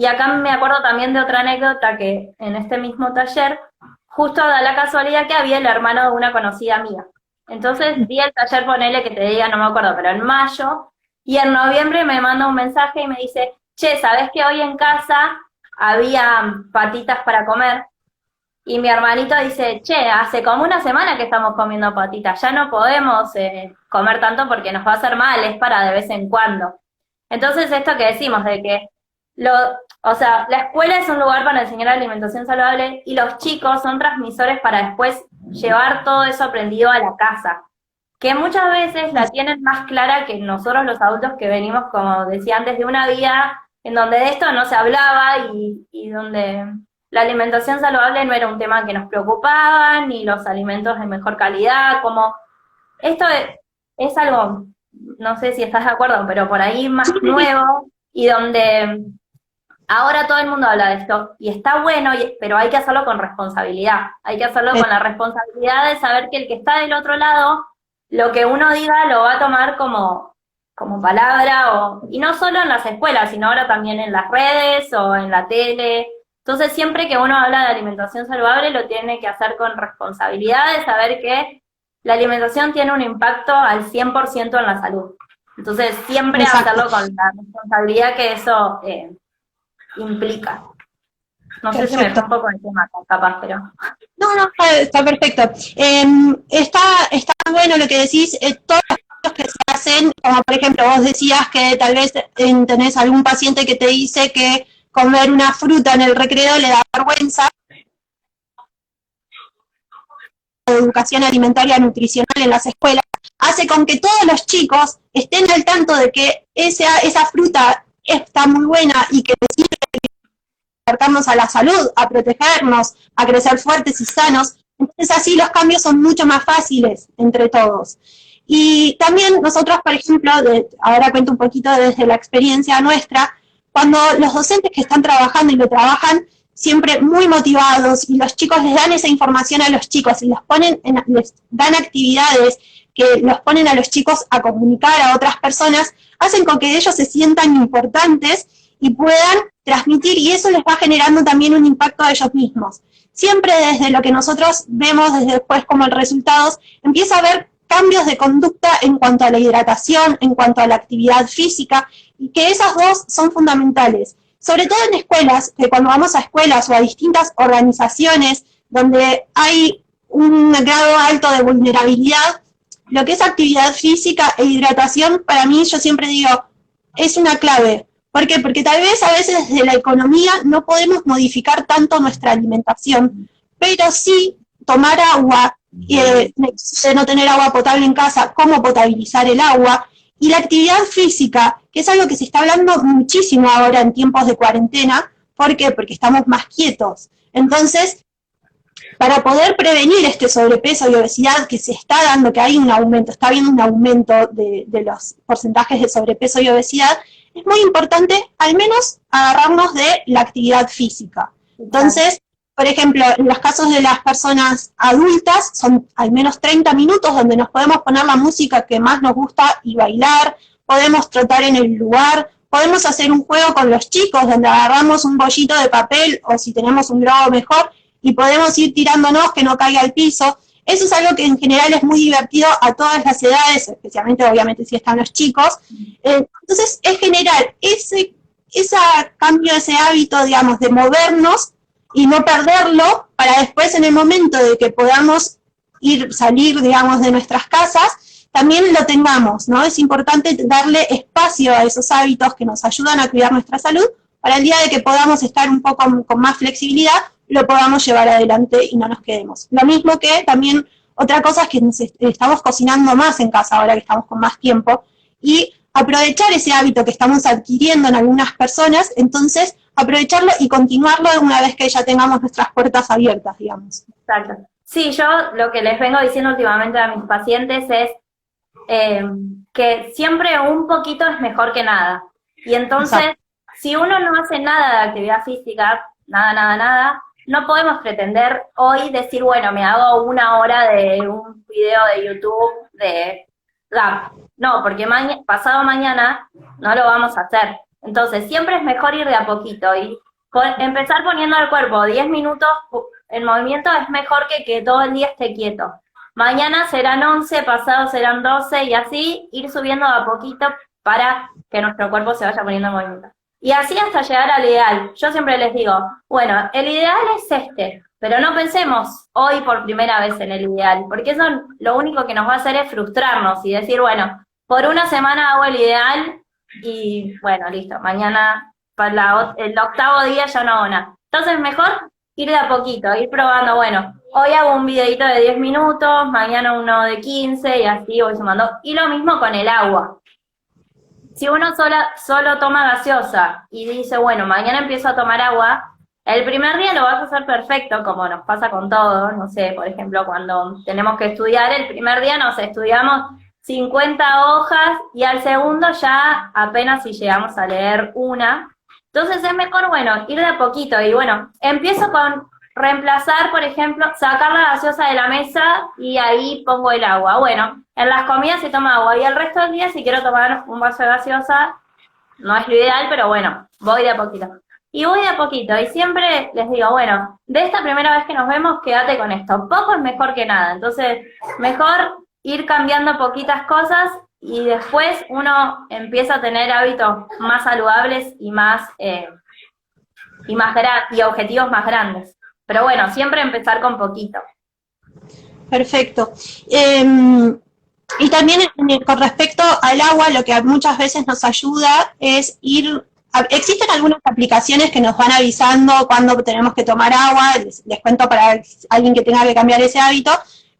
acá me acuerdo también de otra anécdota que en este mismo taller, justo da la casualidad que había el hermano de una conocida mía. Entonces di el taller, ponele que te diga, no me acuerdo, pero en mayo, y en noviembre me manda un mensaje y me dice, che, ¿sabés que hoy en casa había patitas para comer, y mi hermanito dice, che, hace como una semana que estamos comiendo patitas, ya no podemos comer tanto porque nos va a hacer mal, es para de vez en cuando. Entonces esto que decimos de que o sea, la escuela es un lugar para enseñar alimentación saludable y los chicos son transmisores para después llevar todo eso aprendido a la casa, que muchas veces la tienen más clara que nosotros los adultos que venimos, como decía antes, de una vida en donde de esto no se hablaba y donde la alimentación saludable no era un tema que nos preocupaba, ni los alimentos de mejor calidad, como esto es algo, no sé si estás de acuerdo, pero por ahí más nuevo y donde ahora todo el mundo habla de esto y está bueno, pero hay que hacerlo con responsabilidad, hay que hacerlo con la responsabilidad de saber que el que está del otro lado, lo que uno diga lo va a tomar como palabra, y no solo en las escuelas, sino ahora también en las redes o en la tele. Entonces siempre que uno habla de alimentación saludable lo tiene que hacer con responsabilidad de saber que la alimentación tiene un impacto al 100% en la salud. Entonces siempre hacerlo con la responsabilidad que eso implica. No sé si me fue un poco de tema, capaz, pero... No, está perfecto. Está bueno lo que decís, todos los cambios que se hacen, como por ejemplo vos decías que tal vez tenés algún paciente que te dice que comer una fruta en el recreo le da vergüenza. Educación alimentaria nutricional en las escuelas hace con que todos los chicos estén al tanto de que esa fruta está muy buena y que sirve acercarnos a la salud, a protegernos, a crecer fuertes y sanos. Entonces así los cambios son mucho más fáciles entre todos. Y también nosotros, por ejemplo, ahora cuento un poquito desde la experiencia nuestra, cuando los docentes que están trabajando y lo trabajan siempre muy motivados y los chicos les dan esa información a los chicos y les dan actividades que los ponen a los chicos a comunicar a otras personas, hacen con que ellos se sientan importantes y puedan transmitir, y eso les va generando también un impacto a ellos mismos. Siempre desde lo que nosotros vemos desde después como resultados, empieza a haber cambios de conducta en cuanto a la hidratación, en cuanto a la actividad física, y que esas dos son fundamentales. Sobre todo en escuelas, que cuando vamos a escuelas o a distintas organizaciones donde hay un grado alto de vulnerabilidad, lo que es actividad física e hidratación, para mí, yo siempre digo, es una clave. ¿Por qué? Porque tal vez a veces desde la economía no podemos modificar tanto nuestra alimentación, pero sí tomar agua, de no tener agua potable en casa, cómo potabilizar el agua, y la actividad física, que es algo que se está hablando muchísimo ahora en tiempos de cuarentena. ¿Por qué? Porque estamos más quietos. Entonces, para poder prevenir este sobrepeso y obesidad que se está dando, que hay un aumento, está habiendo un aumento de los porcentajes de sobrepeso y obesidad, es muy importante al menos agarrarnos de la actividad física. Entonces, por ejemplo, en los casos de las personas adultas, son al menos 30 minutos donde nos podemos poner la música que más nos gusta y bailar, podemos trotar en el lugar, podemos hacer un juego con los chicos donde agarramos un bollito de papel o si tenemos un globo mejor y podemos ir tirándonos que no caiga al piso. Eso es algo que en general es muy divertido a todas las edades, especialmente obviamente si están los chicos. Entonces es generar ese cambio, ese hábito, digamos, de movernos y no perderlo para después en el momento de que podamos salir, digamos, de nuestras casas, también lo tengamos, ¿no? Es importante darle espacio a esos hábitos que nos ayudan a cuidar nuestra salud, para el día de que podamos estar un poco con más flexibilidad, lo podamos llevar adelante y no nos quedemos. Lo mismo que también otra cosa es que nos estamos cocinando más en casa ahora que estamos con más tiempo, y aprovechar ese hábito que estamos adquiriendo en algunas personas, entonces aprovecharlo y continuarlo una vez que ya tengamos nuestras puertas abiertas, digamos. Exacto. Sí, yo lo que les vengo diciendo últimamente a mis pacientes es que siempre un poquito es mejor que nada. Y entonces, exacto, si uno no hace nada de actividad física, nada, no podemos pretender hoy decir, bueno, me hago 1 hora de un video de YouTube de GAP. No, porque pasado mañana no lo vamos a hacer. Entonces, siempre es mejor ir de a poquito y empezar poniendo al cuerpo 10 minutos en movimiento es mejor que todo el día esté quieto. Mañana serán 11, pasado serán 12 y así ir subiendo de a poquito para que nuestro cuerpo se vaya poniendo en movimiento. Y así hasta llegar al ideal. Yo siempre les digo, bueno, el ideal es este, pero no pensemos hoy por primera vez en el ideal, porque eso lo único que nos va a hacer es frustrarnos y decir, bueno, por una semana hago el ideal y bueno, listo, mañana para el octavo día ya no hago nada. Entonces mejor ir de a poquito, ir probando, bueno, hoy hago un videito de 10 minutos, mañana uno de 15 y así voy sumando. Y lo mismo con el agua. Si uno solo toma gaseosa y dice, bueno, mañana empiezo a tomar agua, el primer día lo vas a hacer perfecto, como nos pasa con todo, no sé, por ejemplo, cuando tenemos que estudiar, el primer día nos estudiamos 50 hojas y al segundo ya apenas si llegamos a leer una. Entonces es mejor, bueno, ir de a poquito y bueno, empiezo con reemplazar, por ejemplo, sacar la gaseosa de la mesa y ahí pongo el agua. Bueno, en las comidas se toma agua y el resto del día si quiero tomar un vaso de gaseosa, no es lo ideal, pero bueno, voy de a poquito. Y voy de a poquito, y siempre les digo, bueno, de esta primera vez que nos vemos, quédate con esto. Poco es mejor que nada, entonces, mejor ir cambiando poquitas cosas y después uno empieza a tener hábitos más saludables y y objetivos más grandes. Pero bueno, siempre empezar con poquito. Perfecto. Y también con respecto al agua, lo que muchas veces nos ayuda es existen algunas aplicaciones que nos van avisando cuando tenemos que tomar agua, les cuento para alguien que tenga que cambiar ese hábito,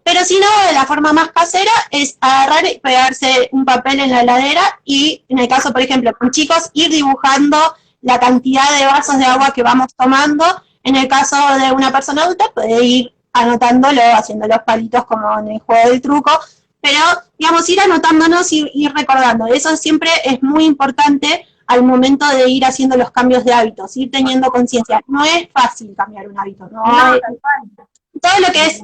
pero si no, de la forma más casera es agarrar y pegarse un papel en la heladera y, en el caso, por ejemplo, con chicos, ir dibujando la cantidad de vasos de agua que vamos tomando. En el caso de una persona adulta, puede ir anotándolo, haciendo los palitos como en el juego del truco, pero, digamos, ir anotándonos y ir recordando. Eso siempre es muy importante al momento de ir haciendo los cambios de hábitos, ir teniendo conciencia. No es fácil cambiar un hábito, ¿no? Todo lo que es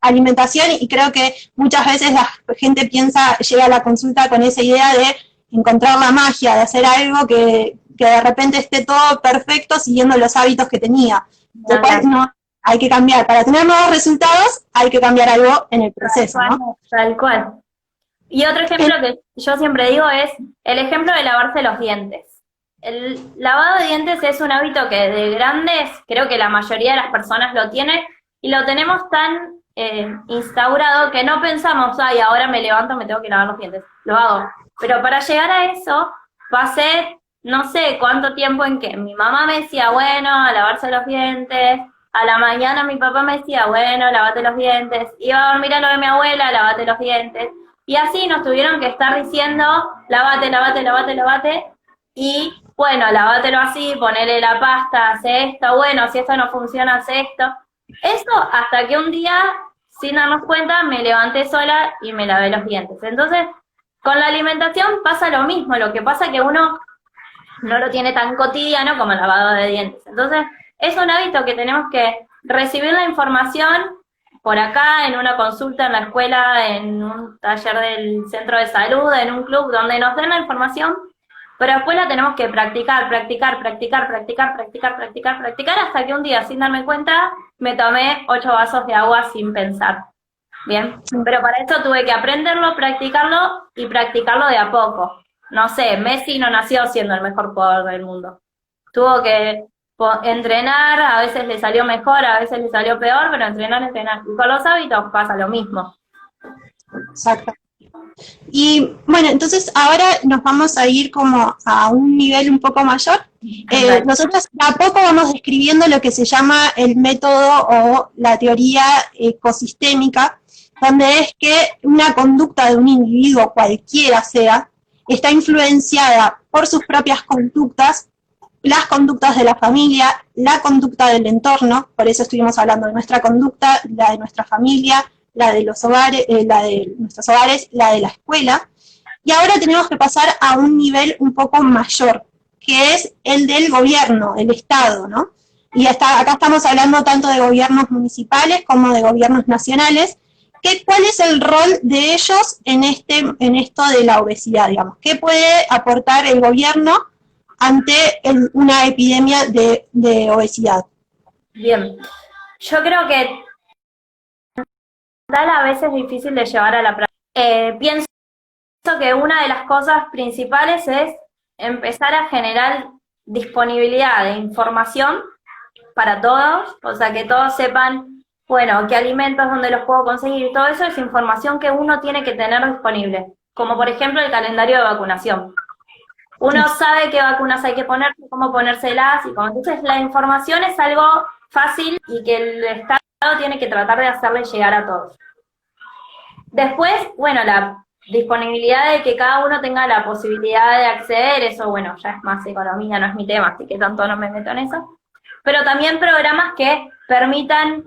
alimentación, y creo que muchas veces la gente llega a la consulta con esa idea de encontrar la magia, de hacer algo que de repente esté todo perfecto siguiendo los hábitos que tenía. Lo cual no, hay que cambiar. Para tener nuevos resultados hay que cambiar algo en el proceso, ¿no? Tal cual. Y otro ejemplo que yo siempre digo es el ejemplo de lavarse los dientes. El lavado de dientes es un hábito que de grandes, creo que la mayoría de las personas lo tiene, y lo tenemos tan instaurado que no pensamos, ay, ahora me levanto, me tengo que lavar los dientes. Lo hago. Pero para llegar a eso, pasé no sé cuánto tiempo en que mi mamá me decía, bueno, a lavarse los dientes. A la mañana mi papá me decía, bueno, lávate los dientes. Iba a dormir a lo de mi abuela, lávate los dientes. Y así nos tuvieron que estar diciendo, lávate, lávate, lávate, lávate. Y bueno, lávatelo así, ponele la pasta, hace esto. Bueno, si esto no funciona, hace esto. Eso hasta que un día, sin darnos cuenta, me levanté sola y me lavé los dientes. Entonces, con la alimentación pasa lo mismo. Lo que pasa es que uno no lo tiene tan cotidiano como el lavado de dientes. Entonces, es un hábito que tenemos que recibir la información por acá, en una consulta en la escuela, en un taller del centro de salud, en un club, donde nos den la información, pero después la tenemos que practicar, hasta que un día, sin darme cuenta, me tomé 8 vasos de agua sin pensar. Bien, pero para eso tuve que aprenderlo, practicarlo y practicarlo de a poco. No sé, Messi no nació siendo el mejor jugador del mundo. Tuvo que entrenar, a veces le salió mejor, a veces le salió peor, pero entrenar. Y con los hábitos pasa lo mismo. Exacto. Y bueno, entonces ahora nos vamos a ir como a un nivel un poco mayor. Nosotros a poco vamos describiendo lo que se llama el método o la teoría ecosistémica, donde es que una conducta de un individuo, cualquiera sea, está influenciada por sus propias conductas, las conductas de la familia, la conducta del entorno. Por eso estuvimos hablando de nuestra conducta, la de nuestra familia, la de los hogares, la de nuestros hogares, la de la escuela. Y ahora tenemos que pasar a un nivel un poco mayor, que es el del gobierno, el Estado, ¿no? Y acá estamos hablando tanto de gobiernos municipales como de gobiernos nacionales. ¿Cuál es el rol de ellos en esto de la obesidad, digamos? ¿Qué puede aportar el gobierno ante una epidemia de obesidad? Bien, yo creo que a veces es difícil de llevar a la práctica. Pienso que una de las cosas principales es empezar a generar disponibilidad de información para todos, o sea, que todos sepan, bueno, qué alimentos, dónde los puedo conseguir, todo eso es información que uno tiene que tener disponible, como por ejemplo el calendario de vacunación. Uno sabe qué vacunas hay que ponerse, cómo ponérselas, y como entonces la información es algo fácil y que el Estado tiene que tratar de hacerle llegar a todos. Después, bueno, la disponibilidad de que cada uno tenga la posibilidad de acceder, eso, bueno, ya es más economía, no es mi tema, así que tanto no me meto en eso. Pero también programas que permitan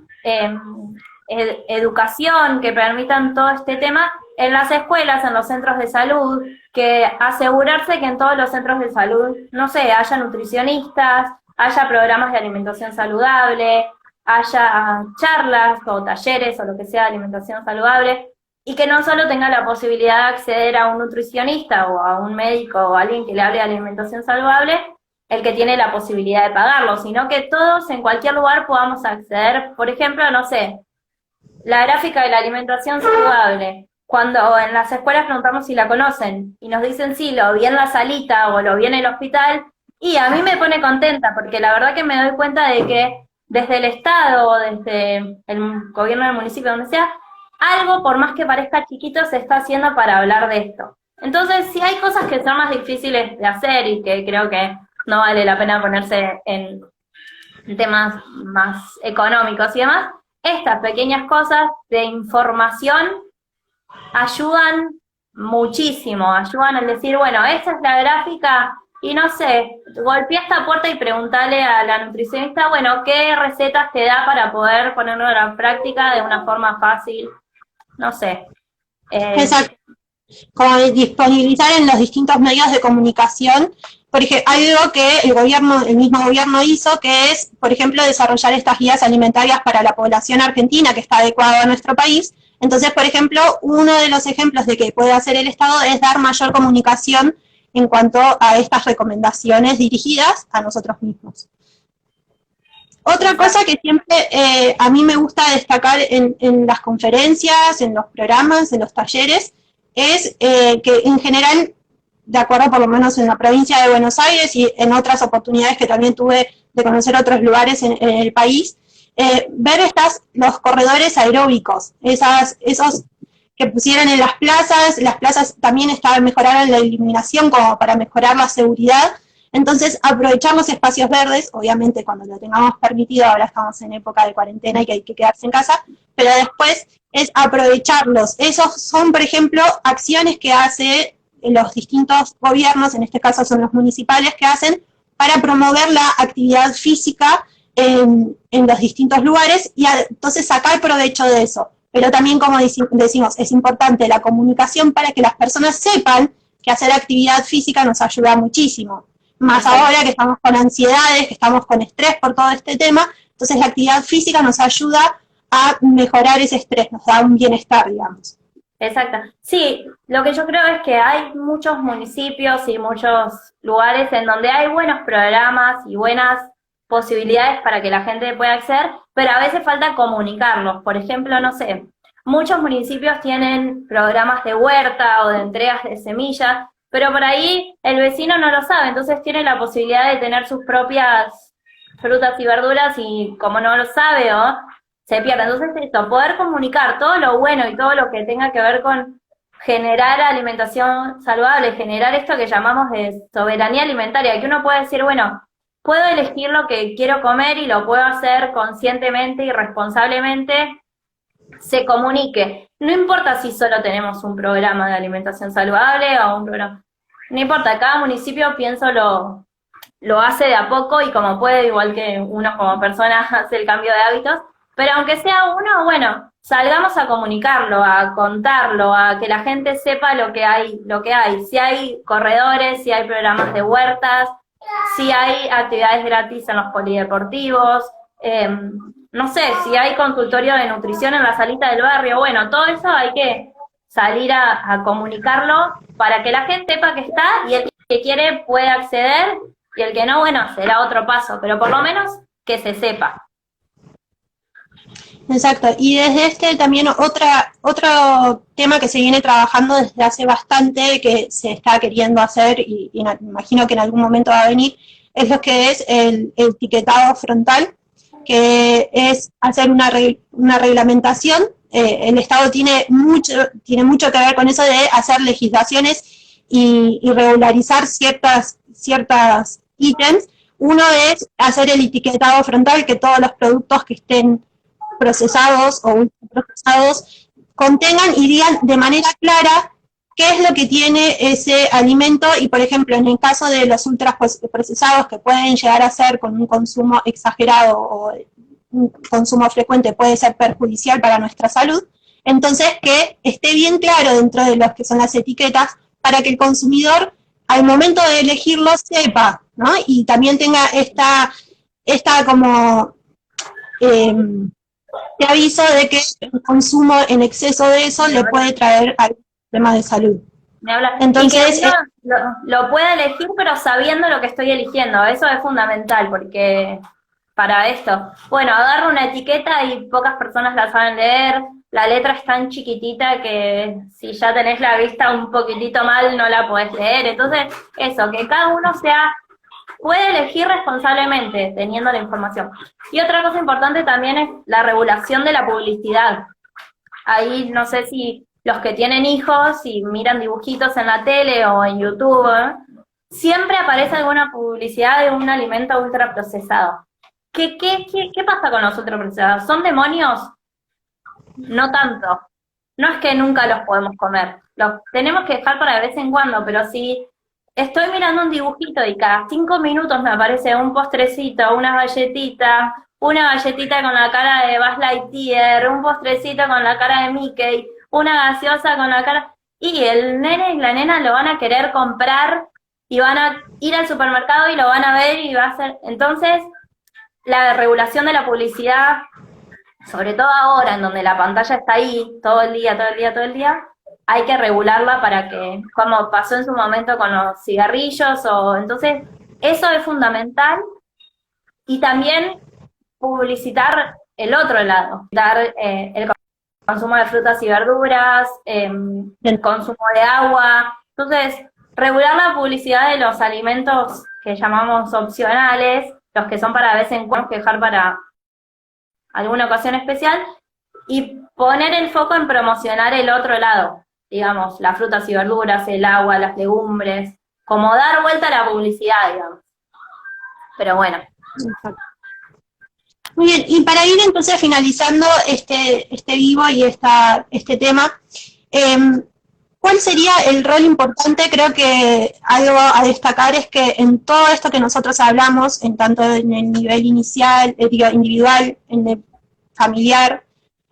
educación, que permitan todo este tema en las escuelas, en los centros de salud, que asegurarse que en todos los centros de salud, no sé, haya nutricionistas, haya programas de alimentación saludable, haya charlas o talleres o lo que sea de alimentación saludable, y que no solo tenga la posibilidad de acceder a un nutricionista o a un médico o a alguien que le hable de alimentación saludable, el que tiene la posibilidad de pagarlo, sino que todos en cualquier lugar podamos acceder, por ejemplo, no sé, la gráfica de la alimentación saludable. Cuando en las escuelas preguntamos si la conocen y nos dicen sí, lo vi en la salita o lo vi en el hospital, y a mí me pone contenta porque la verdad que me doy cuenta de que desde el Estado o desde el gobierno del municipio, donde sea, algo, por más que parezca chiquito, se está haciendo para hablar de esto. Entonces, si hay cosas que son más difíciles de hacer y que creo que no vale la pena ponerse en temas más económicos y demás, estas pequeñas cosas de información ayudan muchísimo, ayudan al decir, bueno, esta es la gráfica, y no sé, golpea esta puerta y preguntale a la nutricionista, bueno, ¿qué recetas te da para poder ponerlo en práctica de una forma fácil? No sé. Exacto. Como disponibilizar en los distintos medios de comunicación, porque hay algo que el mismo gobierno hizo, que es, por ejemplo, desarrollar estas guías alimentarias para la población argentina, que está adecuada a nuestro país. Entonces, por ejemplo, uno de los ejemplos de que puede hacer el Estado es dar mayor comunicación en cuanto a estas recomendaciones dirigidas a nosotros mismos. Otra cosa que siempre a mí me gusta destacar en las conferencias, en los programas, en los talleres, es que en general, de acuerdo por lo menos en la provincia de Buenos Aires y en otras oportunidades que también tuve de conocer otros lugares en el país, ver los corredores aeróbicos, esos que pusieron en las plazas también mejoraron la iluminación como para mejorar la seguridad. Entonces, aprovechar los espacios verdes, obviamente cuando lo tengamos permitido, ahora estamos en época de cuarentena y que hay que quedarse en casa, pero después es aprovecharlos. Esos son, por ejemplo, acciones que hace los distintos gobiernos, en este caso son los municipales, que hacen para promover la actividad física en los distintos lugares y entonces sacar provecho de eso. Pero también, como decimos, es importante la comunicación para que las personas sepan que hacer actividad física nos ayuda muchísimo. Más ahora que estamos con ansiedades, que estamos con estrés por todo este tema, entonces la actividad física nos ayuda a mejorar ese estrés, nos da un bienestar, digamos. Exacto. Sí, lo que yo creo es que hay muchos municipios y muchos lugares en donde hay buenos programas y buenas posibilidades para que la gente pueda acceder, pero a veces falta comunicarlos. Por ejemplo, no sé, muchos municipios tienen programas de huerta o de entregas de semillas, pero por ahí el vecino no lo sabe, entonces tiene la posibilidad de tener sus propias frutas y verduras y como no lo sabe o se pierde. Entonces esto, poder comunicar todo lo bueno y todo lo que tenga que ver con generar alimentación saludable, generar esto que llamamos de soberanía alimentaria, que uno puede decir, bueno, puedo elegir lo que quiero comer y lo puedo hacer conscientemente y responsablemente, se comunique. No importa si solo tenemos un programa de alimentación saludable o un programa, no importa, cada municipio, pienso, lo hace de a poco y como puede, igual que uno como persona hace el cambio de hábitos, pero aunque sea uno, bueno, salgamos a comunicarlo, a contarlo, a que la gente sepa lo que hay, si hay corredores, si hay programas de huertas, si hay actividades gratis en los polideportivos, no sé, si hay consultorio de nutrición en la salita del barrio, bueno, todo eso hay que salir a comunicarlo para que la gente sepa que está y el que quiere puede acceder y el que no, bueno, será otro paso, pero por lo menos que se sepa. Exacto, y desde también otro tema que se viene trabajando desde hace bastante, que se está queriendo hacer y imagino que en algún momento va a venir, es lo que es el etiquetado frontal, que es hacer una reglamentación. El Estado tiene mucho que ver con eso de hacer legislaciones y regularizar ciertas ítems. Uno es hacer el etiquetado frontal, que todos los productos que estén procesados o ultraprocesados contengan y digan de manera clara qué es lo que tiene ese alimento, y por ejemplo en el caso de los ultraprocesados, que pueden llegar a ser con un consumo exagerado o un consumo frecuente puede ser perjudicial para nuestra salud, entonces que esté bien claro dentro de lo que son las etiquetas para que el consumidor al momento de elegirlo sepa, ¿no? Y también tenga esta como te aviso de que el consumo en exceso de eso le puede traer algún problema de salud. Entonces, y que lo pueda elegir, pero sabiendo lo que estoy eligiendo. Eso es fundamental, porque para esto, bueno, agarro una etiqueta y pocas personas la saben leer. La letra es tan chiquitita que si ya tenés la vista un poquitito mal, no la podés leer. Entonces, eso, que cada uno puede elegir responsablemente, teniendo la información. Y otra cosa importante también es la regulación de la publicidad. Ahí no sé si los que tienen hijos y miran dibujitos en la tele o en YouTube, siempre aparece alguna publicidad de un alimento ultraprocesado. ¿Qué pasa con los ultraprocesados? ¿Son demonios? No tanto. No es que nunca los podemos comer. Los tenemos que dejar para de vez en cuando, pero si estoy mirando un dibujito y cada 5 minutos me aparece un postrecito, una galletita con la cara de Buzz Lightyear, un postrecito con la cara de Mickey, una gaseosa con la cara... Y el nene y la nena lo van a querer comprar y van a ir al supermercado y lo van a ver y va a ser... Entonces, la regulación de la publicidad, sobre todo ahora en donde la pantalla está ahí todo el día, hay que regularla para que, como pasó en su momento con los cigarrillos, entonces eso es fundamental. Y también publicitar el otro lado, dar el consumo de frutas y verduras, el consumo de agua. Entonces, regular la publicidad de los alimentos que llamamos opcionales, los que son para vez en cuando dejar para alguna ocasión especial, y poner el foco en promocionar el otro lado, digamos, las frutas y verduras, el agua, las legumbres, como dar vuelta a la publicidad, digamos. Pero bueno. Muy bien, y para ir entonces finalizando este vivo y este tema, ¿cuál sería el rol importante? Creo que algo a destacar es que en todo esto que nosotros hablamos, en tanto en el nivel inicial, individual, en el familiar,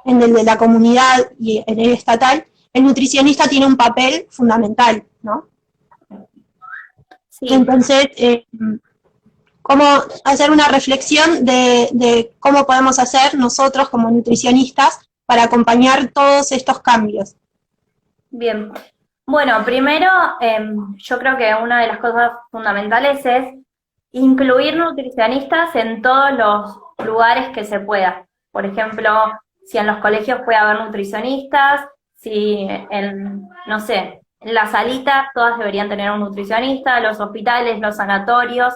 en el de la comunidad y en el estatal, el nutricionista tiene un papel fundamental, ¿no? Sí. Entonces, cómo hacer una reflexión de cómo podemos hacer nosotros como nutricionistas para acompañar todos estos cambios. Bien. Bueno, primero, yo creo que una de las cosas fundamentales es incluir nutricionistas en todos los lugares que se pueda. Por ejemplo, si en los colegios puede haber nutricionistas, si no sé, en las salitas todas deberían tener un nutricionista, los hospitales, los sanatorios,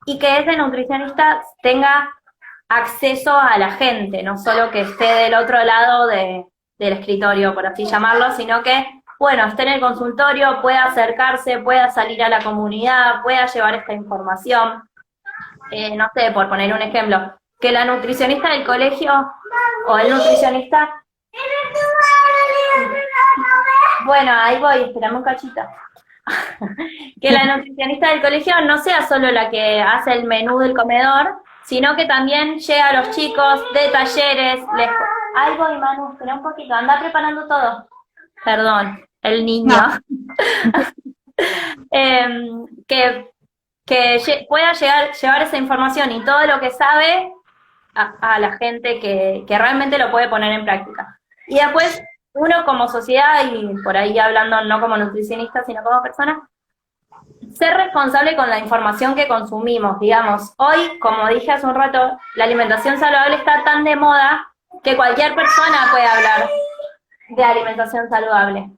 y que ese nutricionista tenga acceso a la gente, no solo que esté del otro lado del escritorio, por así llamarlo, sino que, bueno, esté en el consultorio, pueda acercarse, pueda salir a la comunidad, pueda llevar esta información. No sé, por poner un ejemplo, que la nutricionista del colegio o el nutricionista... Bueno, ahí voy, esperame un cachito. Que la nutricionista del colegio no sea solo la que hace el menú del comedor, sino que también llega a los chicos de talleres. Ahí voy, Manu, espera un poquito, anda preparando todo. Perdón, el niño. No. Que pueda llevar esa información y todo lo que sabe a la gente que realmente lo puede poner en práctica. Y después, uno como sociedad, y por ahí hablando no como nutricionista, sino como persona, ser responsable con la información que consumimos, digamos. Hoy, como dije hace un rato, la alimentación saludable está tan de moda que cualquier persona puede hablar de alimentación saludable.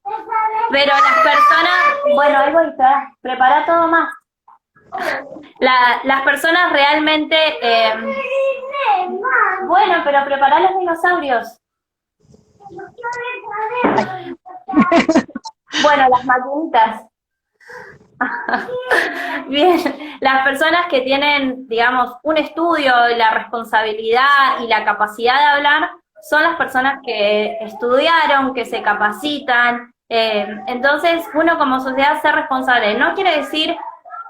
Pero las personas, bueno, ahí voy, prepara todo más. Las personas realmente... Bueno, pero prepará los dinosaurios. Bueno, las maquinitas. Bien, las personas que tienen, digamos, un estudio, la responsabilidad y la capacidad de hablar, son las personas que estudiaron, que se capacitan. Entonces, uno como sociedad ser responsable no quiere decir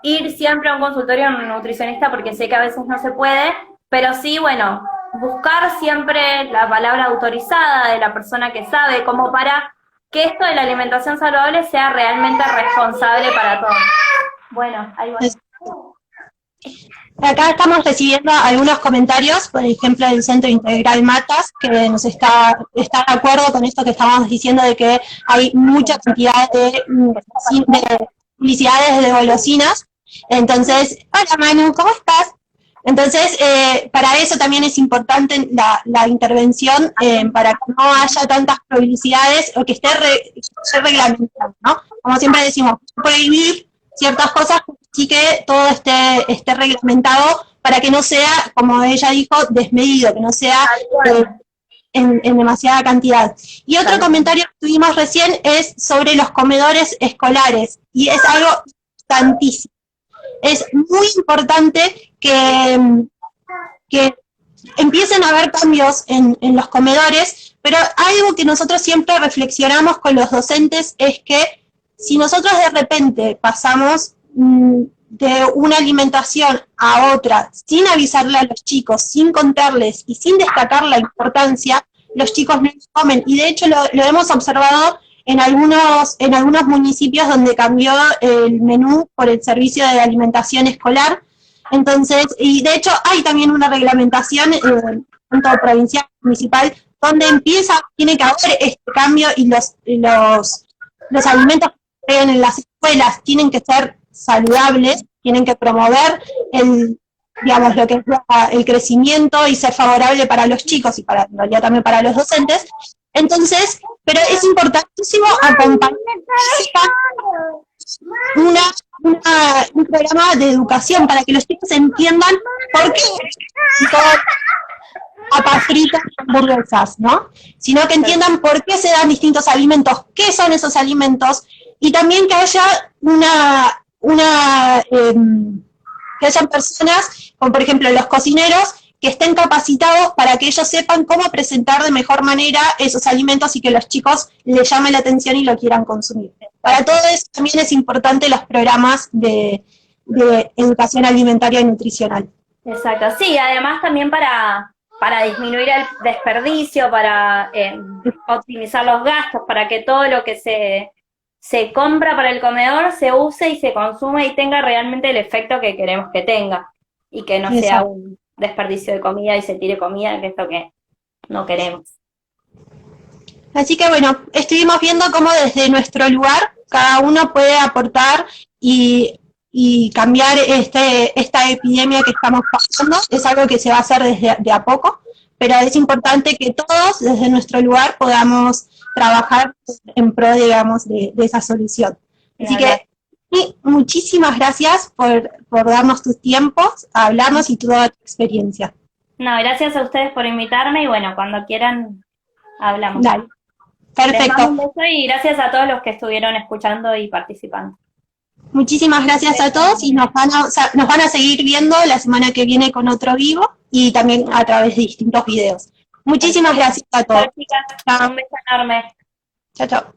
ir siempre a un consultorio a un nutricionista, porque sé que a veces no se puede, pero sí, bueno, buscar siempre la palabra autorizada de la persona que sabe, como para que esto de la alimentación saludable sea realmente responsable para todos. Bueno, ahí va. Acá estamos recibiendo algunos comentarios, por ejemplo, del Centro Integral Matas, que nos está de acuerdo con esto que estamos diciendo de que hay mucha cantidad de publicidades de golosinas. Entonces, hola Manu, ¿cómo estás? Entonces, para eso también es importante la intervención, para que no haya tantas publicidades o que esté reglamentado, ¿no? Como siempre decimos, prohibir ciertas cosas, sí que todo esté reglamentado para que no sea, como ella dijo, desmedido, que no sea en demasiada cantidad. Y otro comentario que tuvimos recién es sobre los comedores escolares, y es algo tantísimo. Es muy importante que empiecen a haber cambios en los comedores, pero algo que nosotros siempre reflexionamos con los docentes es que si nosotros de repente pasamos de una alimentación a otra sin avisarle a los chicos, sin contarles y sin destacar la importancia, los chicos no comen. Y de hecho lo hemos observado en algunos municipios donde cambió el menú por el servicio de alimentación escolar. Entonces, y de hecho hay también una reglamentación, tanto provincial como municipal, donde tiene que haber este cambio, y los alimentos que se en las escuelas tienen que ser saludables, tienen que promover lo que es el crecimiento y ser favorable para los chicos y en realidad también para los docentes. Entonces, pero es importantísimo acompañar un programa de educación para que los chicos entiendan por qué papas fritas, hamburguesas, ¿no? Sino que entiendan por qué se dan distintos alimentos, qué son esos alimentos, y también que haya que hayan personas, como por ejemplo los cocineros, que estén capacitados para que ellos sepan cómo presentar de mejor manera esos alimentos y que los chicos les llame la atención y lo quieran consumir. Para todo eso también es importante los programas de educación alimentaria y nutricional. Exacto, sí, además también para disminuir el desperdicio, para optimizar los gastos, para que todo lo que se compra para el comedor se use y se consume y tenga realmente el efecto que queremos que tenga, y que no sea un desperdicio de comida y se tire comida, que es lo que no queremos. Así que bueno, estuvimos viendo cómo desde nuestro lugar cada uno puede aportar y cambiar esta epidemia que estamos pasando. Es algo que se va a hacer de a poco, pero es importante que todos desde nuestro lugar podamos trabajar en pro, digamos, de esa solución. Así que muchísimas gracias por darnos tus tiempos, a hablarnos y toda tu experiencia. No, gracias a ustedes por invitarme, y bueno, cuando quieran hablamos. Dale. Perfecto. Les mando un beso y gracias a todos los que estuvieron escuchando y participando. Muchísimas gracias a todos, y nos van a seguir viendo la semana que viene con otro vivo y también a través de distintos videos. Muchísimas gracias a todos. Chao, chicas. Un beso enorme. Chao, chao.